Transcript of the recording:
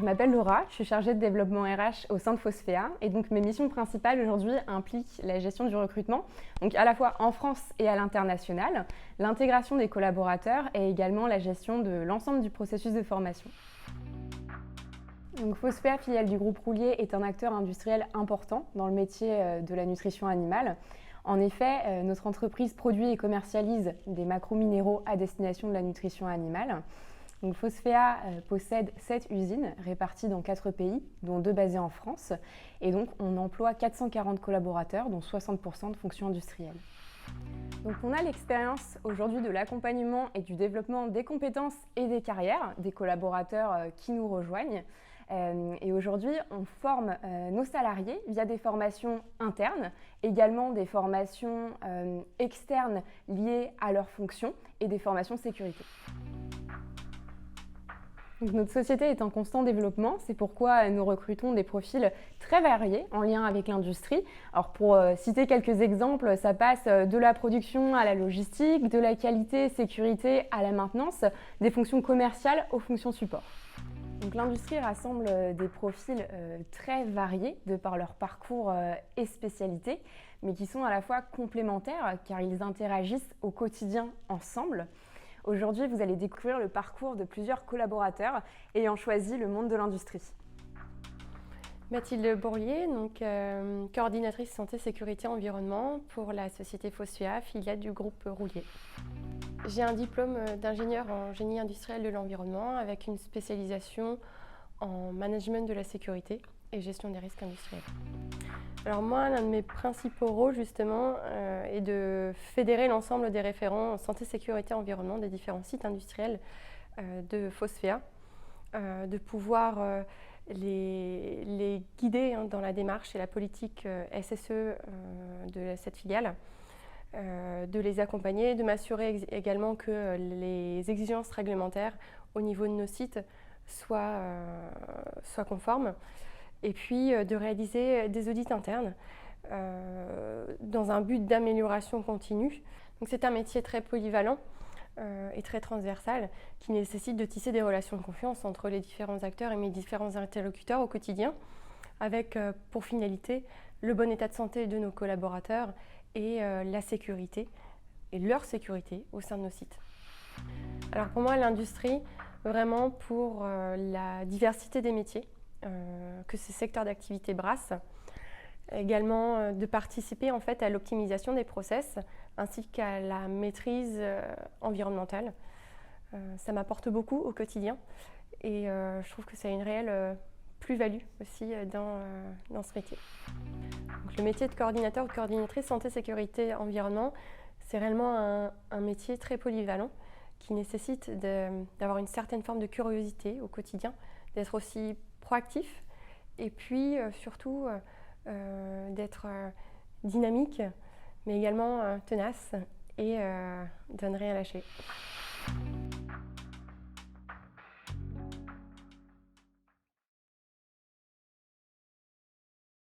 m'appelle Laura, je suis chargée de développement RH au sein de Fosfea et donc mes missions principales aujourd'hui impliquent la gestion du recrutement, donc à la fois en France et à l'international, l'intégration des collaborateurs et également la gestion de l'ensemble du processus de formation. Donc Fosfea, filiale du groupe Roulier, est un acteur industriel important dans le métier de la nutrition animale. En effet, notre entreprise produit et commercialise des macrominéraux à destination de la nutrition animale. Donc Fosfea possède 7 usines réparties dans 4 pays, dont 2 basées en France. Et donc on emploie 440 collaborateurs, dont 60% de fonctions industrielles. Donc on a l'expérience aujourd'hui de l'accompagnement et du développement des compétences et des carrières des collaborateurs qui nous rejoignent. Et aujourd'hui, on forme nos salariés via des formations internes, également des formations externes liées à leurs fonctions et des formations sécurité. Donc notre société est en constant développement, c'est pourquoi nous recrutons des profils très variés en lien avec l'industrie. Alors pour citer quelques exemples, ça passe de la production à la logistique, de la qualité, sécurité à la maintenance, des fonctions commerciales aux fonctions support. Donc l'industrie rassemble des profils très variés de par leur parcours et spécialité, mais qui sont à la fois complémentaires car ils interagissent au quotidien ensemble. Aujourd'hui, vous allez découvrir le parcours de plusieurs collaborateurs ayant choisi le monde de l'industrie. Mathilde Bourlier, donc, coordinatrice santé, sécurité, environnement pour la société Fosfea, filiale du groupe Roulier. J'ai un diplôme d'ingénieur en génie industriel de l'environnement avec une spécialisation en management de la sécurité et gestion des risques industriels. Alors moi, l'un de mes principaux rôles justement est de fédérer l'ensemble des référents santé, sécurité, environnement des différents sites industriels de Fosfea, de pouvoir les guider dans la démarche et la politique SSE de cette filiale, de les accompagner, de m'assurer également que les exigences réglementaires au niveau de nos sites soient conformes. Et puis de réaliser des audits internes dans un but d'amélioration continue. Donc c'est un métier très polyvalent et très transversal qui nécessite de tisser des relations de confiance entre les différents acteurs et mes différents interlocuteurs au quotidien avec pour finalité le bon état de santé de nos collaborateurs et la sécurité et leur sécurité au sein de nos sites. Alors pour moi l'industrie, vraiment pour la diversité des métiers, que ces secteurs d'activité brassent, également de participer en fait à l'optimisation des process ainsi qu'à la maîtrise environnementale. Ça m'apporte beaucoup au quotidien et je trouve que c'est une réelle plus-value aussi dans ce métier. Donc, le métier de coordinateur ou de coordinatrice santé, sécurité, environnement, c'est réellement un métier très polyvalent qui nécessite d'avoir une certaine forme de curiosité au quotidien, d'être aussi proactif et puis surtout d'être dynamique mais également tenace et de ne rien lâcher.